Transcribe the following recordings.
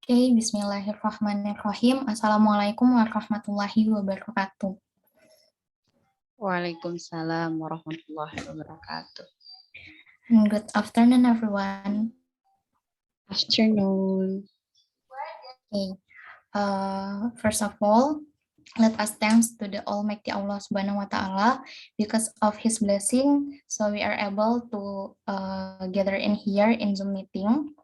Okay, Bismillahirrahmanirrahim. Assalamualaikum warahmatullahi wabarakatuh. Waalaikumsalam warahmatullahi wabarakatuh. And good afternoon, everyone. Afternoon. Okay. First of all, let us thanks to the Almighty Allah Subhanahu wa Ta'ala because of His blessing. So we are able to gather in here in Zoom meeting.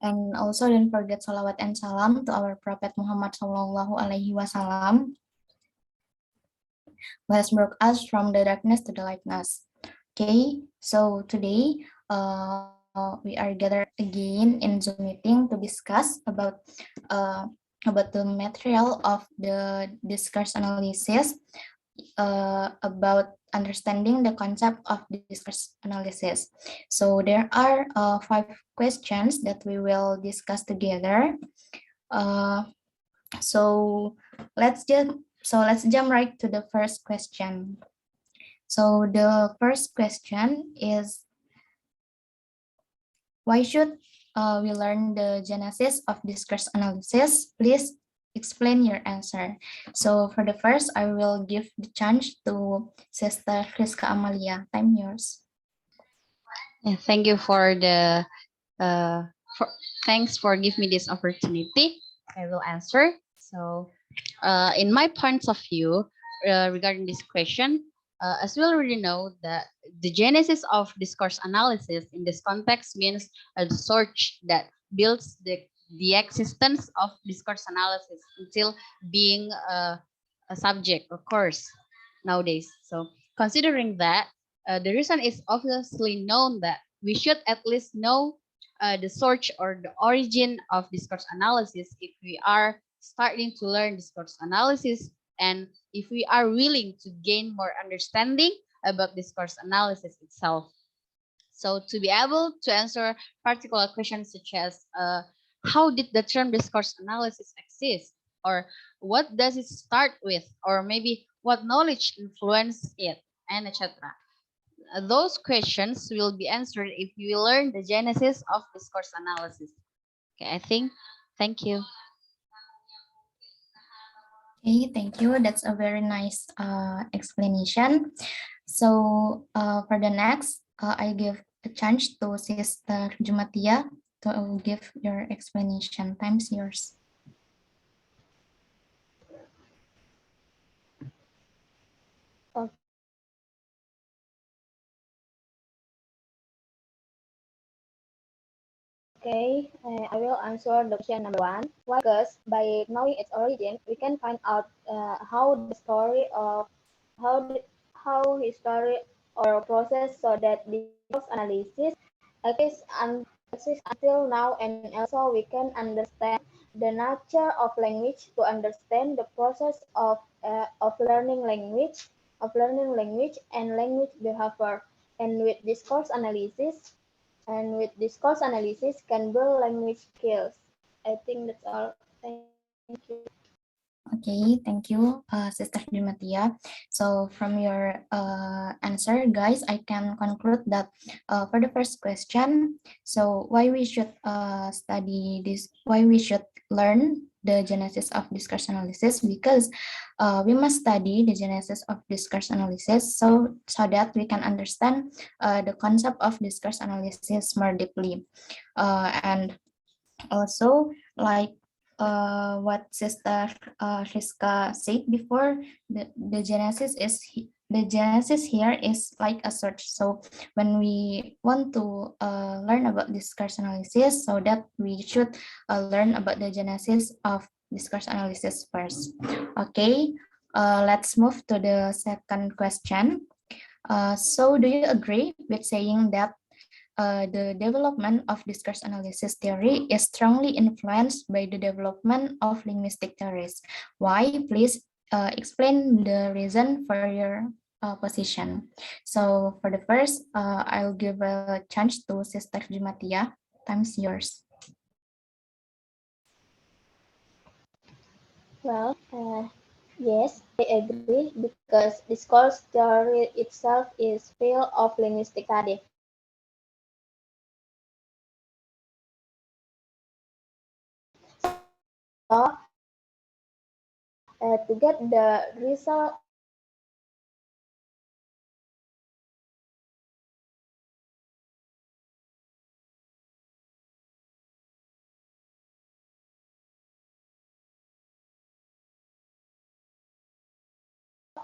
And also don't forget salawat and salam to our Prophet Muhammad Sallallahu Alaihi Wasallam, who has brought us from the darkness to the lightness. Okay, so today we are gathered again in Zoom meeting to discuss uh, about the material of the discourse analysis, about understanding the concept of discourse analysis. So there are 5 questions that we will discuss together. Uh, so let's jump right to the first question. So the first question is, why should we learn the genesis of discourse analysis? Please explain your answer. So for the first, I will give the chance to Sister Riska Amalia. Time yours. Yeah, thank you for the uh, for, thanks for giving me this opportunity. I will answer. So, in my points of view regarding this question, as we already know, that the genesis of discourse analysis in this context means a search that builds the existence of discourse analysis until being a subject, of course, nowadays. So, considering that, the reason is obviously known that we should at least know the source or the origin of discourse analysis if we are starting to learn discourse analysis and if we are willing to gain more understanding about discourse analysis itself. So to be able to answer particular questions such as how did the term discourse analysis exist, or what does it start with, or maybe what knowledge influenced it, and etc. Those questions will be answered if you learn the genesis of discourse analysis. Okay, I think. Thank you. Okay, thank you. That's a very nice explanation. So for the next, I give a chance to Sister Jumatia to give your explanation. Time's yours. Okay, I will answer the question number one. Why? Because by knowing its origin, we can find out how the story of how history or process so that discourse analysis exists, exists until now, and also we can understand the nature of language to understand the process of learning language and language behavior. And with discourse analysis can build language skills. I think that's all. Thank you. Okay, thank you, Sister Jumatia. So from your answer, guys, I can conclude that for the first question, so why we should study this, why we should learn the genesis of discourse analysis, because we must study the genesis of discourse analysis so that we can understand the concept of discourse analysis more deeply. And also, like what Sister Riska said before, the genesis here is like a search. So when we want to learn about discourse analysis, so that we should learn about the genesis of discourse analysis first. Okay, let's move to the second question. So do you agree with saying that the development of discourse analysis theory is strongly influenced by the development of linguistic theories? Why? Please explain the reason for your position. So for the first, I'll give a chance to Sister Jumatia. Time's yours. Well, yes, I agree because discourse theory itself is field of linguistic study. to get the result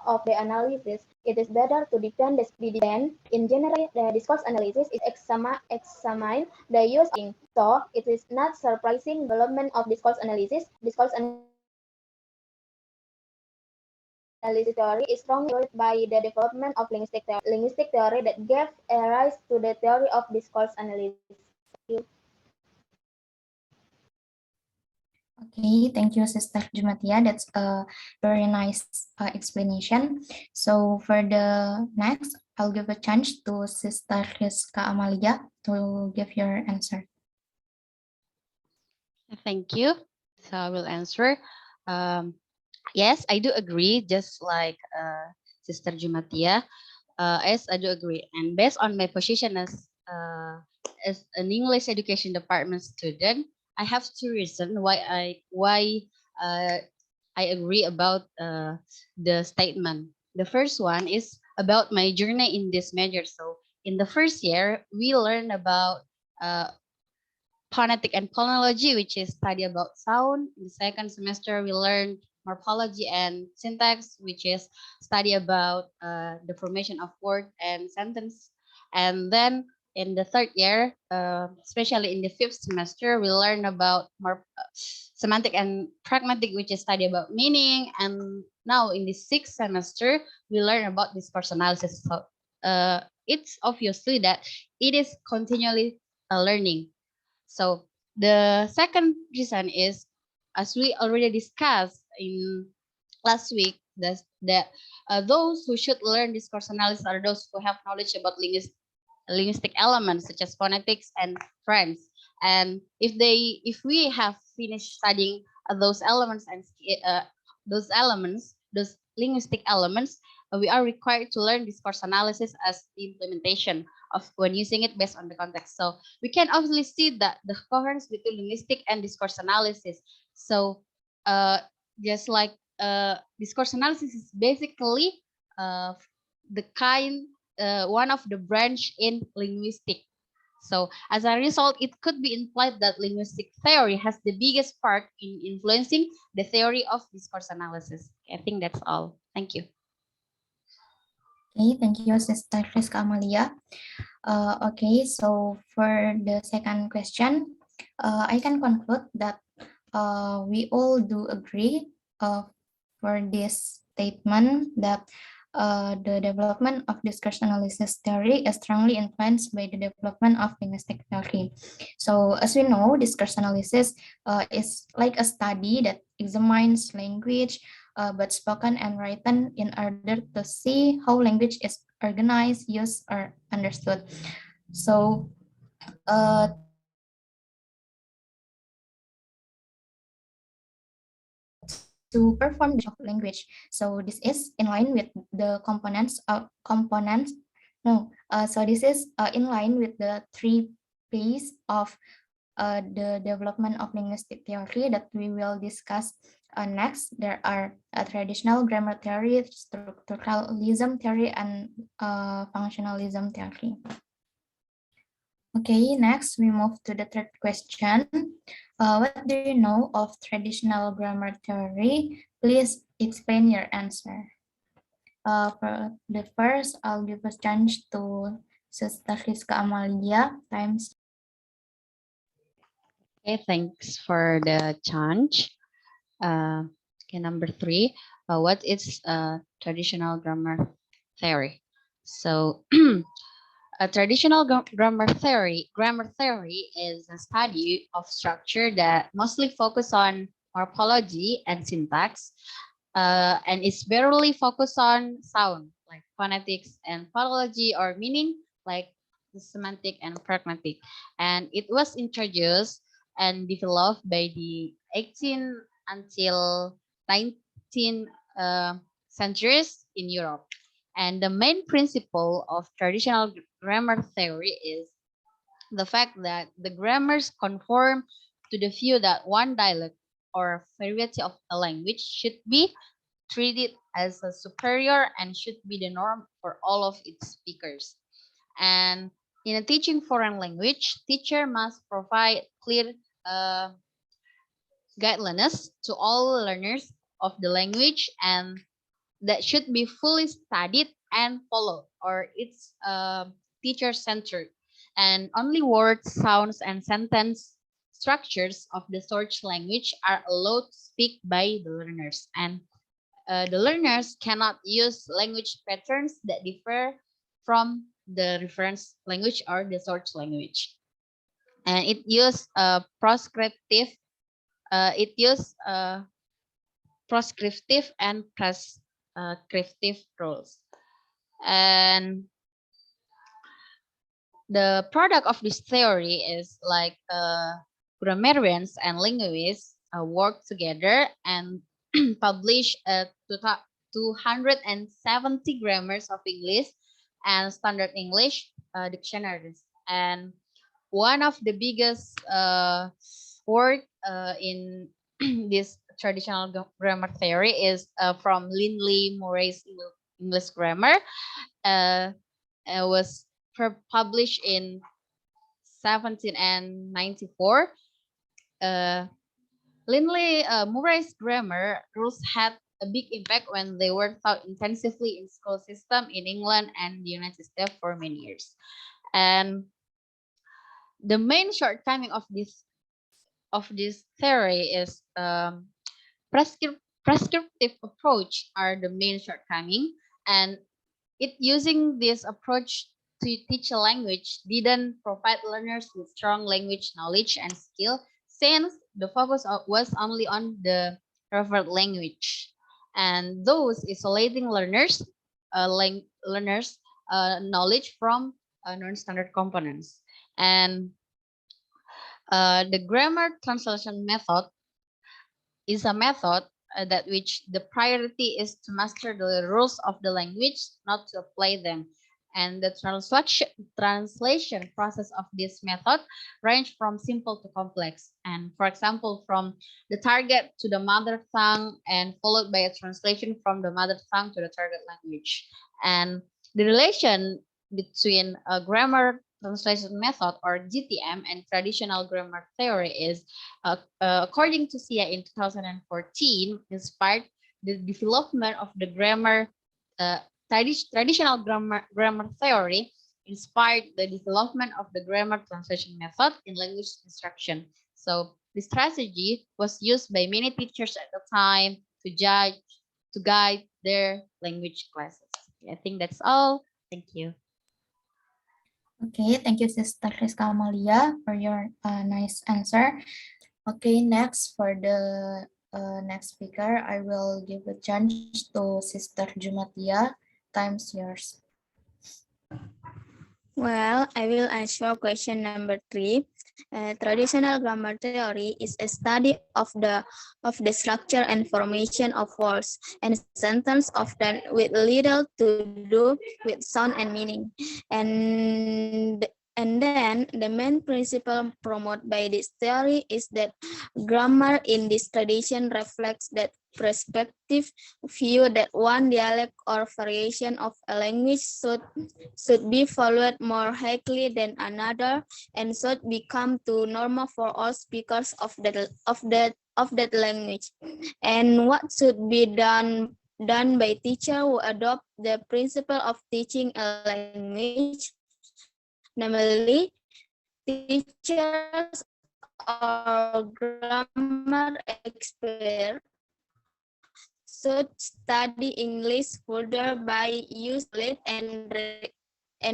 of the analysis. It is better to defend the then. In general, the discourse analysis is examine the use of thinking. So it is not surprising development of discourse analysis. Discourse analysis theory is strongly influenced by the development of linguistic theory that gave rise to the theory of discourse analysis. Thank you. Okay, thank you, Sister Jumatia. That's a very nice explanation. So for the next, I'll give a chance to Sister Riska Amalia to give your answer. Thank you. So I will answer. Yes, I do agree, just like Sister Jumatia. Yes, I do agree. And based on my position as an English education department student, I have two reasons why uh, I agree about the statement. The first one is about my journey in this major. So in the first year, we learn about uh, phonetic and phonology, which is study about sound. In the second semester, we learn morphology and syntax, which is study about the formation of word and sentence. And then in the third year, especially in the fifth semester, we learn about more semantic and pragmatic, which is study about meaning. And now in the sixth semester, we learn about discourse analysis. So it's obviously that it is continually learning. So the second reason is, as we already discussed in last week, that those who should learn discourse analysis are those who have knowledge about linguistic elements such as phonetics and French. And if we have finished studying those linguistic elements, we are required to learn discourse analysis as the implementation of when using it based on the context. So we can obviously see that the coherence between linguistic and discourse analysis. So uh, just like discourse analysis is basically uh, the kind one of the branch in linguistic. So as a result, it could be implied that linguistic theory has the biggest part in influencing the theory of discourse analysis. I think that's all. Thank you. Okay, thank you, Sister Riska Amalia. Okay, so for the second question, I can conclude that we all do agree for this statement that the development of discourse analysis theory is strongly influenced by the development of linguistic theory. So as we know, discourse analysis is like a study that examines language, but spoken and written in order to see how language is organized, used, or understood. So to perform this study of language. So this is in line with the components. No, so this is in line with the three P's of the development of linguistic theory that we will discuss next. There are traditional grammar theory, structuralism theory, and functionalism theory. Okay, next we move to the third question. What do you know of traditional grammar theory? Please explain your answer. For the first, I'll give a chance to Sister Riska Amalia. Times. Okay, thanks for the chance. Okay, number three, what is traditional grammar theory? So a traditional grammar theory is a study of structure that mostly focus on morphology and syntax, and is barely focused on sound, like phonetics, and phonology or meaning, like the semantic and pragmatic. And it was introduced and developed by the 18 until 19 centuries in Europe. And the main principle of traditional grammar theory is the fact that the grammars conform to the view that one dialect or variety of a language should be treated as a superior and should be the norm for all of its speakers. And in a teaching foreign language, teacher must provide clear guidelines to all learners of the language, and that should be fully studied and followed, or it's teacher centered, and only words, sounds, and sentence structures of the search language are allowed to speak by the learners, and the learners cannot use language patterns that differ from the reference language or the source language. And it use it use prescriptive and prescriptive rules. And the product of this theory is like grammarians and linguists work together and publish 270 grammars of English and standard English dictionaries. And one of the biggest work in this traditional grammar theory is from Lindley Murray's English grammar. Uh, was published in 1794. Uh, Lindley Murray's grammar rules had a big impact when they were taught intensively in school system in England and the United States for many years. And the main shortcoming of this theory is prescriptive approach are the main shortcoming, and it using this approach to teach a language didn't provide learners with strong language knowledge and skill, since the focus was only on the referred language, and those isolating learners knowledge from non-standard components. And the grammar translation method is a method that which the priority is to master the rules of the language, not to apply them. And the translation process of this method range from simple to complex. And for example, from the target to the mother tongue, and followed by a translation from the mother tongue to the target language. And the relation between a grammar translation method, or GTM, and traditional grammar theory is, according to SIA in 2014, inspired the development of the uh, traditional grammar theory, inspired the development of the grammar translation method in language instruction. So this strategy was used by many teachers at the time to guide their language classes. I think that's all. Thank you. Okay, thank you, Sister Riska Amalia, for your nice answer. Okay, next for the next speaker, I will give a chance to Sister Jumatia. Time's yours. Well, I will answer question number 3. Traditional grammar theory is a study of the structure and formation of words and sentences, often with little to do with sound and meaning. And then the main principle promoted by this theory is that grammar in this tradition reflects that perspective view that one dialect or variation of a language should be followed more highly than another, and should become to normal for all speakers of that language. And what should be done by teacher who adopt the principle of teaching a language, namely teachers or grammar expert should study English further by using and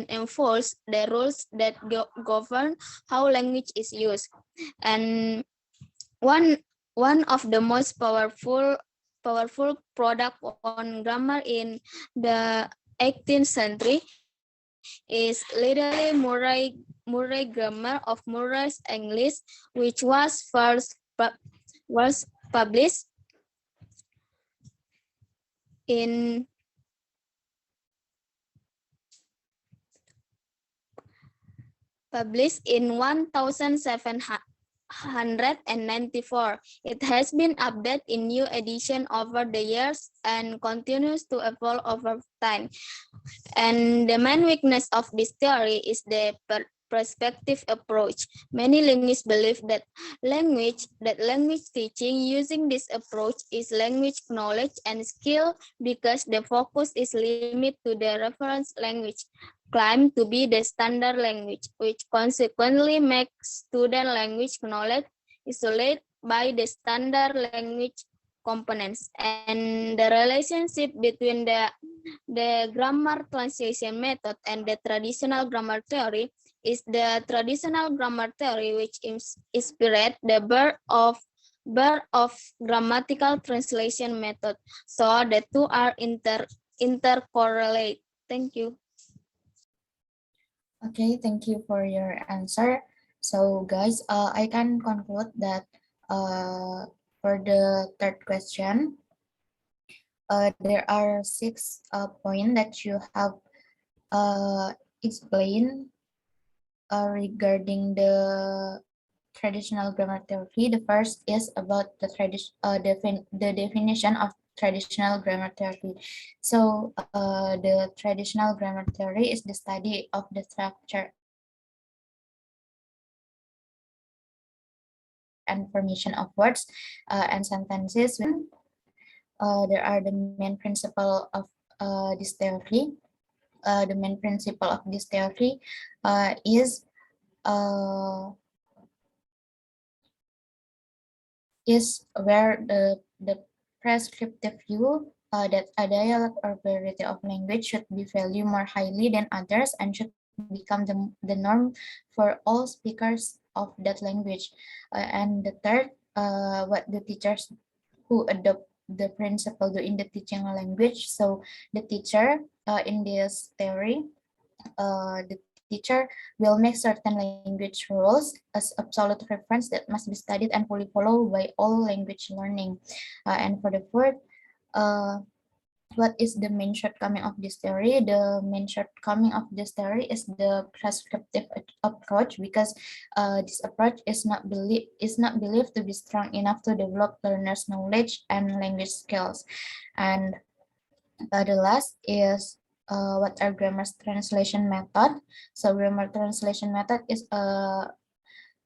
enforce the rules that govern how language is used. And one of the most powerful product on grammar in the 18th century is literally Murray grammar of Murray's English, which was published in 1700 1994. It has been updated in new edition over the years and continues to evolve over time. And the main weakness of this theory is the perspective approach. Many linguists believe that language teaching using this approach is language knowledge and skill because the focus is limited to the reference language claimed to be the standard language, which consequently makes student language knowledge isolated by the standard language components. And the relationship between the grammar translation method and the traditional grammar theory is the traditional grammar theory which inspired the birth of grammatical translation method. So the two are intercorrelate. Thank you. Okay, thank you for your answer. So guys, I can conclude that for the third question, there are 6 points that you have explained regarding the traditional grammar theory. The first is about the definition of traditional grammar theory. So the traditional grammar theory is the study of the structure and formation of words and sentences there are the main principle of this theory. The main principle of this theory is uh, where the prescriptive view that a dialect or variety of language should be valued more highly than others and should become the norm for all speakers of that language. And the third, what the teachers who adopt the principle do in the teaching language. So the teacher in this theory, the teacher will make certain language rules as absolute reference that must be studied and fully followed by all language learning. And for the fourth, uh, what is the main shortcoming of this theory? The main shortcoming of this theory is the prescriptive approach because this approach is not believed to be strong enough to develop learners' knowledge and language skills. And the last is what are grammar translation method? So grammar translation method is a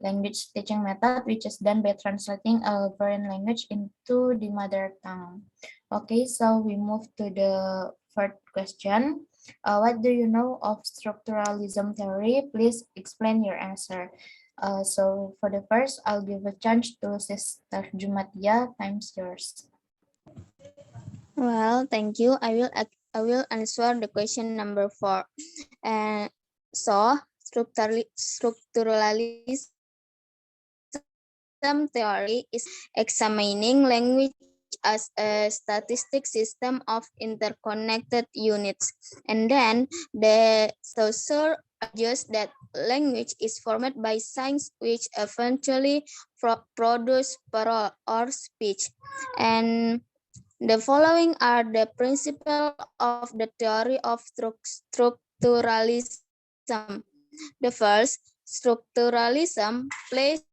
language teaching method which is done by translating a foreign language into the mother tongue. Okay, so we move to the third question. What do you know of structuralism theory? Please explain your answer. So for the first, I'll give a chance to Sister Jumatia. Time's yours. Well, thank you. I will answer the question number 4. And so structuralism theory is examining language as a statistic system of interconnected units. And then the author argues that language is formed by signs which eventually produce or speech. And the following are the principles of the theory of structuralism. The first, structuralism places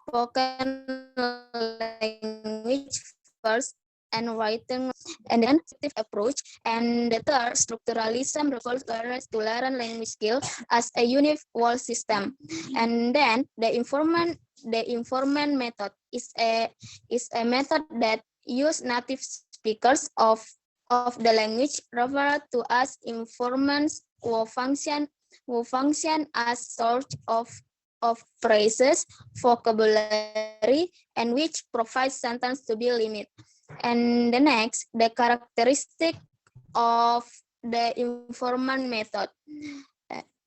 spoken language first and written and then approach. And the third, structuralism refers learners to learn language skill as a universal system. And then the informant method is a method that use native speakers of the language referred to as informants who function as source of phrases, vocabulary, and which provide sentence to be limited. And the next, the characteristic of the informant method.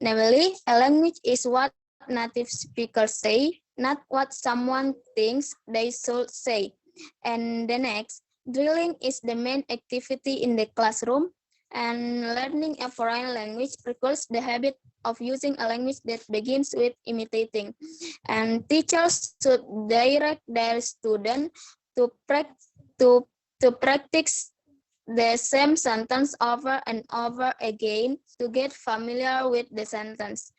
Namely, a language is what native speakers say, not what someone thinks they should say. And the next, drilling is the main activity in the classroom, and learning a foreign language requires the habit of using a language that begins with imitating. And teachers should direct their students to, to practice the same sentence over and over again to get familiar with the sentence.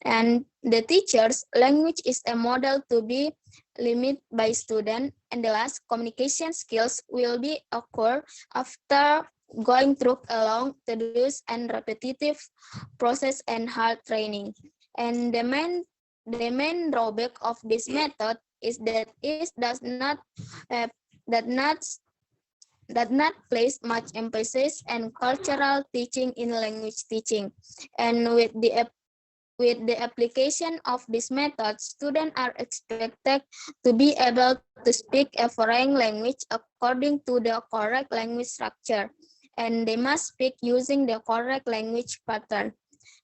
And the teacher's language is a model to be limited by student. And the last, communication skills will be occur after going through a long, tedious, and repetitive process and hard training. And the main drawback of this method is that it uh, does not place much emphasis on cultural teaching in language teaching. And with the application of this method, students are expected to be able to speak a foreign language according to the correct language structure, and they must speak using the correct language pattern.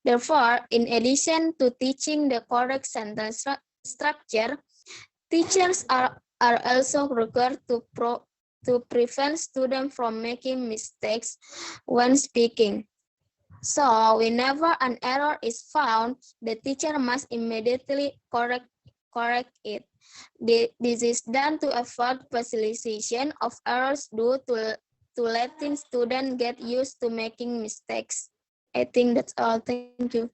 Therefore, in addition to teaching the correct sentence structure, teachers are also required to prevent students from making mistakes when speaking. So, whenever an error is found, the teacher must immediately correct it. This is done to avoid facilitation of errors due to letting students get used to making mistakes. I think that's all. Thank you.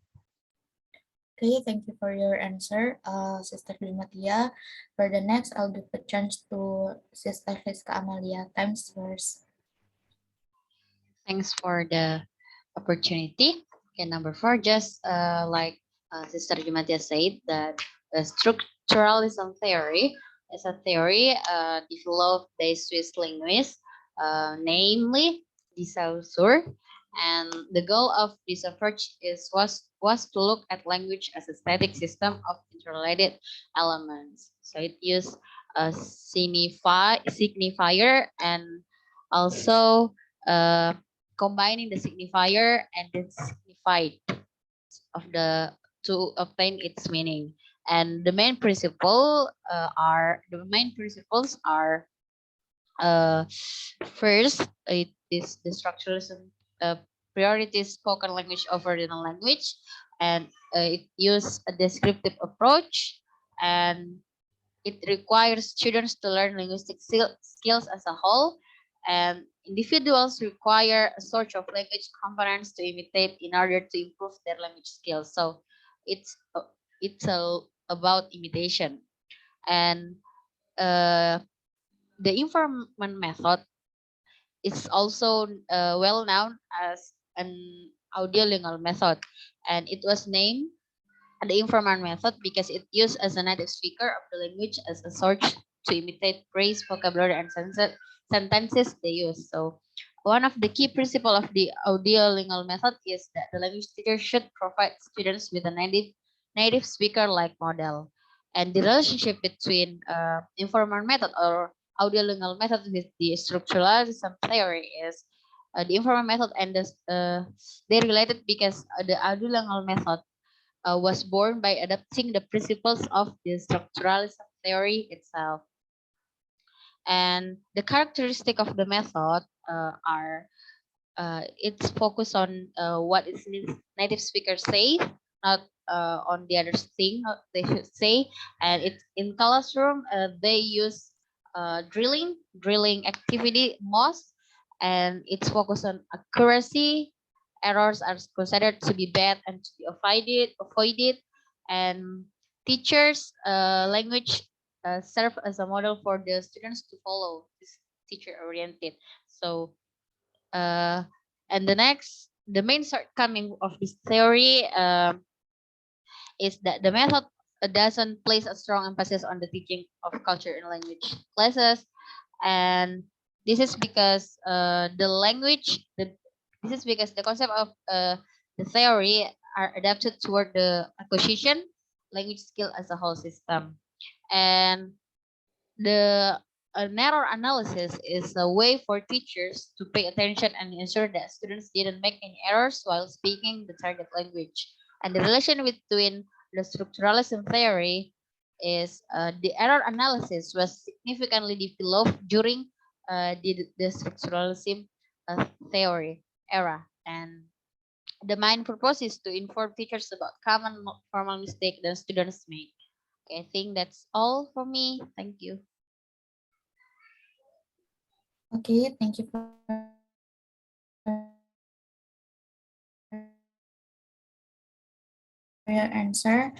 Okay, thank you for your answer, Sister Jumatia. For the next, I'll give a chance to Sister Riska Amalia. Time's yours. Thanks for the opportunity. Okay, number four, just like Sister Jumatia said, that the structuralism theory is a theory developed by Swiss linguist, namely de Saussure. And the goal of this approach was to look at language as a static system of interrelated elements. So it used a signifier and also combining the signifier and the signified of the to obtain its meaning. And the main principles are uh, first, it is the structuralism priorities spoken language over written language, and it use a descriptive approach, and it requires students to learn linguistic skills as a whole, and individuals require a sort of language components to imitate in order to improve their language skills. So it's about imitation, and uh, the informant method is also well known as an audiolingual method, and it was named the informant method because it used as a native speaker of the language as a source to imitate phrase, vocabulary, and sentences they use. So, one of the key principles of the audiolingual method is that the language teacher should provide students with a native speaker like model. And the relationship between informant method or audiolingual method with the structuralism theory is the informant method and they related because the audiolingual method was born by adapting the principles of the structuralism theory itself. And the characteristic of the method are it's focused on what its native speakers say, not on the other thing they should say. And it's in classroom, they use drilling activity most, and it's focused on accuracy. Errors are considered to be bad and to be avoided. And teachers language serve as a model for the students to follow. This teacher oriented. So uh, and the main shortcoming of this theory is that the method doesn't place a strong emphasis on the teaching of culture in language classes, and this is because this is because the concept of the theory are adapted toward the acquisition language skill as a whole system, and the narrow analysis is a way for teachers to pay attention and ensure that students didn't make any errors while speaking the target language. And the relation between the structuralism theory is the error analysis was significantly developed during the structuralism theory era. And the main purpose is to inform teachers about common formal mistakes that students make. Okay, I think that's all for me. Thank you. Okay, thank you for your answer, Sister Riska Amalia. For the next, I'll give a chance to Sister Nur Afni. your answer,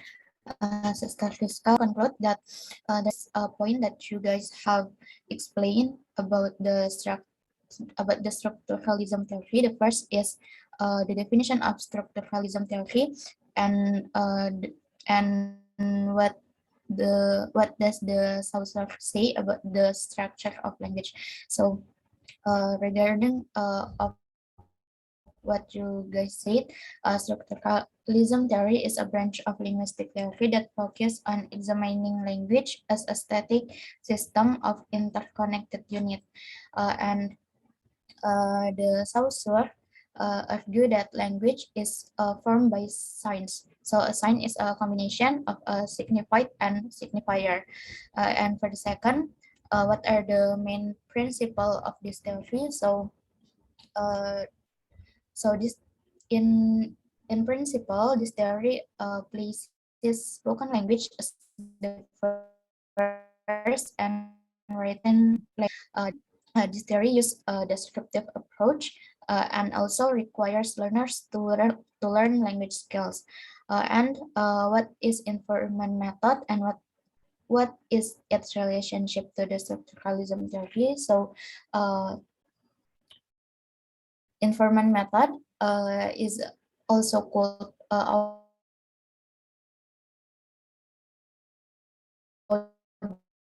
Sister Fiska. Conclude that there's a point that you guys have explained about the structuralism theory. The first is the definition of structuralism theory, and what what does the Saussure say about the structure of language. So regarding of what you guys said, structuralism theory is a branch of linguistic theory that focuses on examining language as a static system of interconnected units. And the Saussure argue that language is formed by signs. So a sign is a combination of a signified and signifier. And for the second, what are the main principle of this theory? Uh, so this in in principle, this theory places spoken language as the first and written language. This theory use a descriptive approach and also requires learners to learn language skills. And what is informant method and what is its relationship to the structuralism theory? So informant method is also called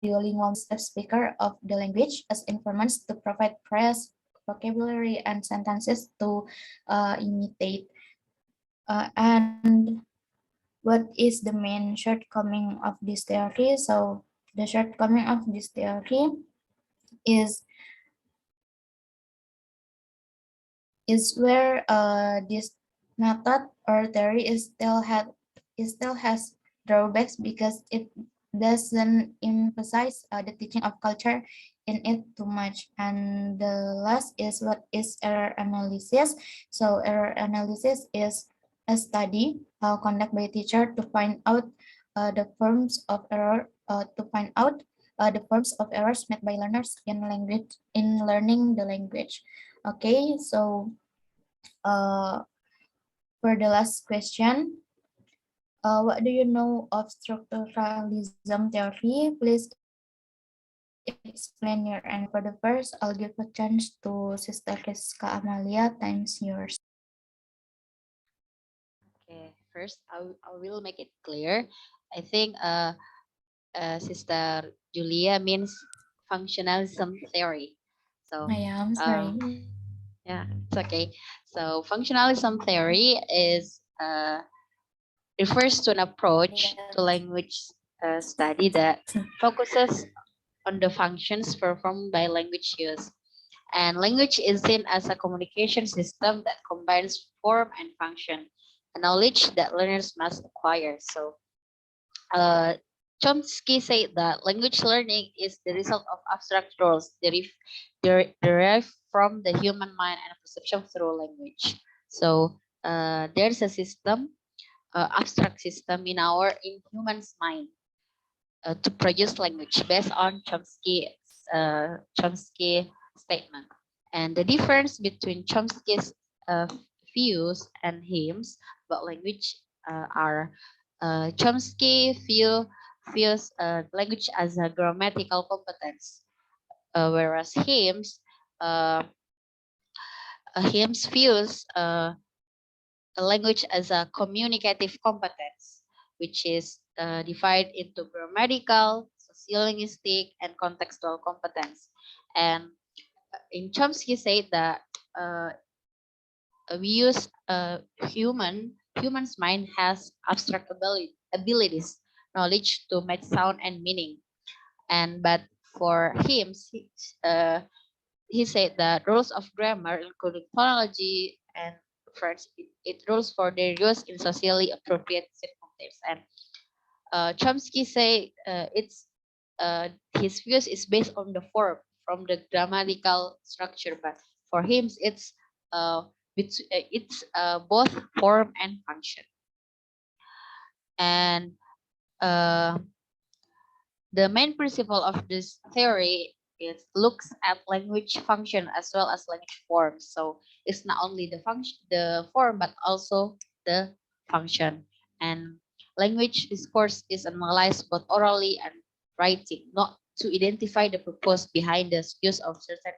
audiolingual speaker of the language as informants to provide phrase, vocabulary, and sentences to imitate. And what is the main shortcoming of this theory? So the shortcoming of this theory is where this method or theory is still has drawbacks because it doesn't emphasize the teaching of culture in it too much. And the last is what is error analysis. So error analysis is a study conducted by a teacher to find out the forms of error to find out the forms of errors made by learners in learning the language. Okay, so uh, for the last question, what do you know of structuralism theory? Please explain your answer. For the first, I'll give a chance to Sister Riska Amalia. Time's yours. Okay, first I will make it clear. I think Sister Julia means functionalism theory. Oh So yeah, I'm uh, sorry. yeah, it's okay. So functionalism theory is refers to an approach to language study that focuses on the functions performed by language use. And language is seen as a communication system that combines form and function, a knowledge that learners must acquire. So uh, Chomsky said that language learning is the result of abstract rules derived from the human mind and perception through language. So there's a system, abstract system in humans' mind to produce language based on Chomsky statement. And the difference between Chomsky's uh, views and hymns about language are Chomsky views language as a grammatical competence, whereas uh, hymns views a language as a communicative competence, which is divided into grammatical, sociolinguistic, and contextual competence. And in Chomsky said that uh, we use human's mind has abstract abilities, knowledge to make sound and meaning. And but for him, he said that rules of grammar, including phonology and French, it rules for their use in socially appropriate circumstances. And Chomsky say his views is based on the form from the grammatical structure, but for him uh, it's both form and function. And uh, the main principle of this theory is looks at language function as well as language form. So it's not only the function, the form, but also the function. And language discourse is analyzed both orally and writing, not to identify the purpose behind the use of certain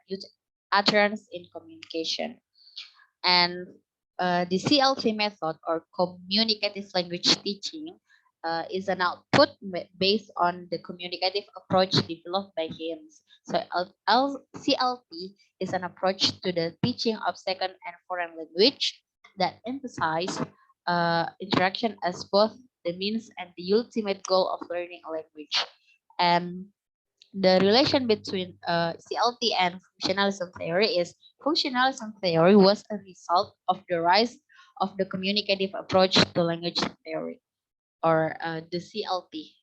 utterance in communication. And the CLT method, or communicative language teaching, is an output based on the communicative approach developed by him. So CLT is an approach to the teaching of second and foreign language that emphasize interaction as both the means and the ultimate goal of learning a language. And the relation between CLT and functionalism theory is functionalism theory was a result of the rise of the communicative approach to language theory, or the CLT.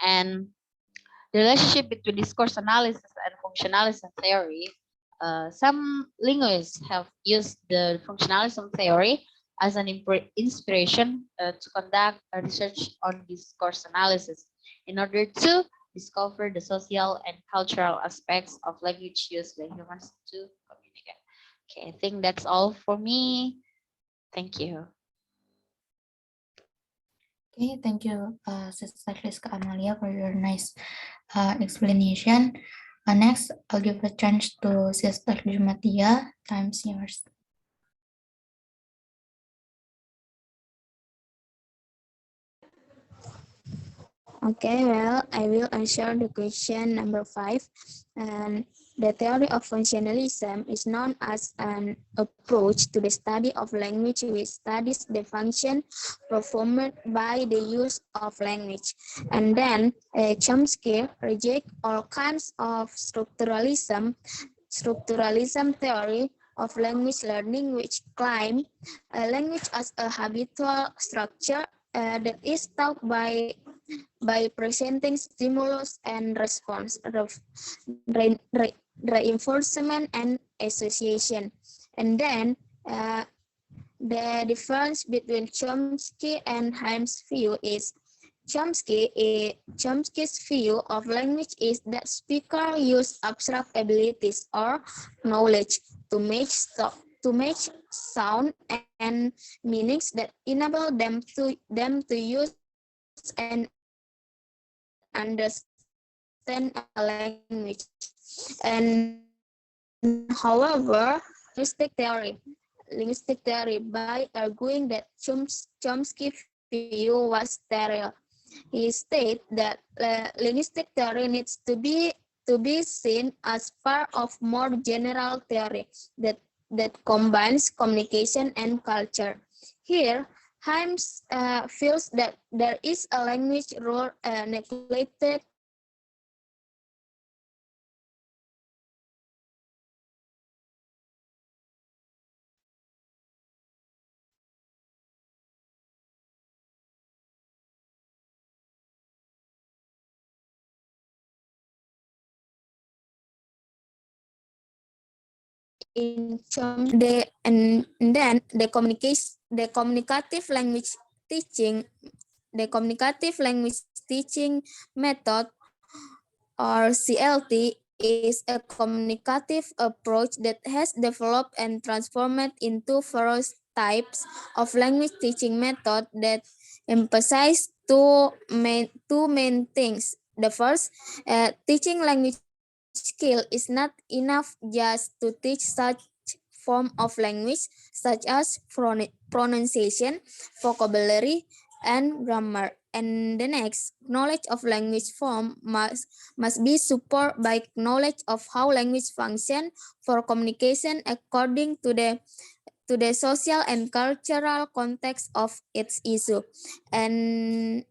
And the relationship between discourse analysis and functionalism theory, some linguists have used the functionalism theory as an inspiration to conduct a research on discourse analysis in order to discover the social and cultural aspects of language used by humans to communicate. Okay, I think that's all for me. Thank you. Okay, thank you, Sister Riska Amalia, for your nice explanation. Next, I'll give a chance to Sister Jumatia. Time's yours. Okay, well, I will answer the question number 5. And the theory of functionalism is known as an approach to the study of language which studies the function performed by the use of language. And then Chomsky rejects all kinds of structuralism theory of language learning, which claim language as a habitual structure that is taught by presenting stimulus and response, reinforcement and association. And then the difference between Chomsky and Himes' view is Chomsky's view of language is that speakers use abstract abilities or knowledge to make sound and meanings that enable them to use and understand a language. And however, linguistic theory by arguing that Chomsky's view was sterile. He stated that linguistic theory needs to be seen as part of more general theory that combines communication and culture. Here, Himes feels that there is a language role neglected in the communicative language teaching method, or CLT, is a communicative approach that has developed and transformed into various types of language teaching method that emphasize two main things. The first, teaching language skill is not enough just to teach such form of language, such as pronunciation, vocabulary, and grammar. And the next, knowledge of language form must be supported by knowledge of how language function for communication according to the social and cultural context of its issue. And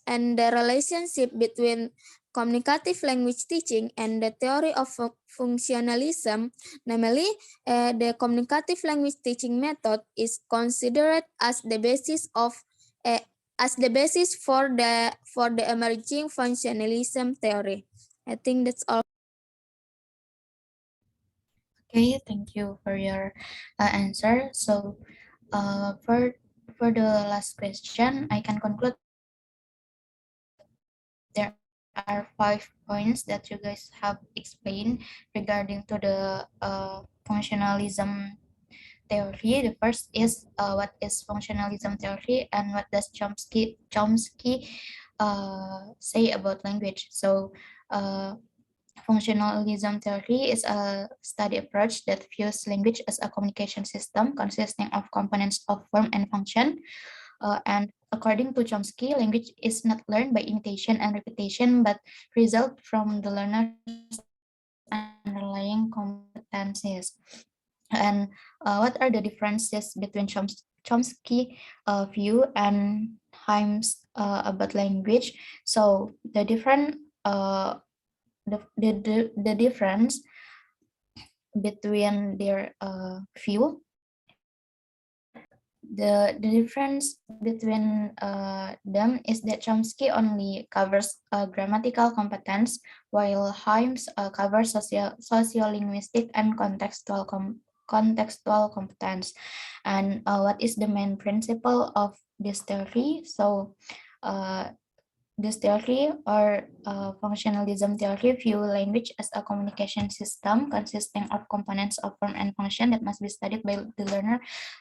the relationship between communicative language teaching and the theory of functionalism, namely the communicative language teaching method, is considered as the basis of uh, for the emerging functionalism theory. I think that's all. Okay, thank you for your answer. So, for the last question, I can conclude that there are 5 points that you guys have explained regarding to the functionalism theory. The first is what is functionalism theory and what does Chomsky say about language. So functionalism theory is a study approach that views language as a communication system consisting of components of form and function. And according to Chomsky, language is not learned by imitation and repetition, but result from the learner's underlying competencies. And what are the differences between Chomsky view and Himes about language? So the difference between their view the difference between them is that Chomsky only covers grammatical competence, while Himes covers sociolinguistic and contextual competence. And what is the main principle of this theory? So, uh, this theory or functionalism theory view language as a communication system consisting of components of form and function that must be studied by the learner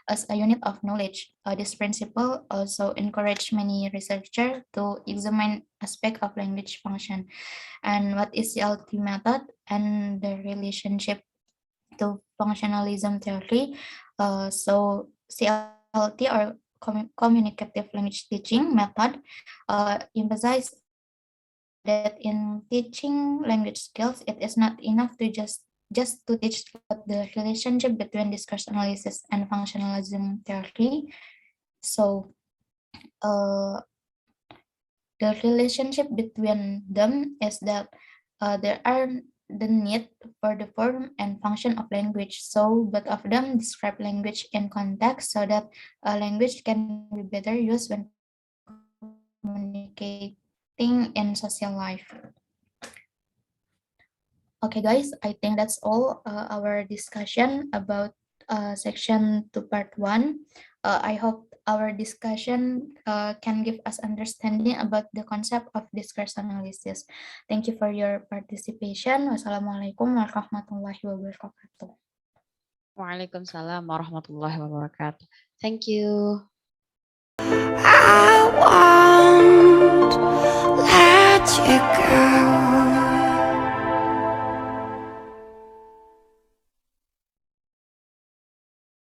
as a unit of knowledge. This principle also encouraged many researchers to examine aspect of language function and what is the LT method and the relationship to functionalism theory. So CLT or communicative language teaching method emphasize that in teaching language skills, it is not enough to just to teach about the relationship between discourse analysis and functionalism theory. So uh, the relationship between them is that there are the need for the form and function of language. So both of them describe language in context so that language can be better used when communicating in social life. Okay, guys, I think that's all our discussion about section 2 part 1. I hope our discussion can give us understanding about the concept of discourse analysis. Thank you for your participation. Wassalamualaikum warahmatullahi wabarakatuh. Waalaikumsalam warahmatullahi wabarakatuh. Thank you.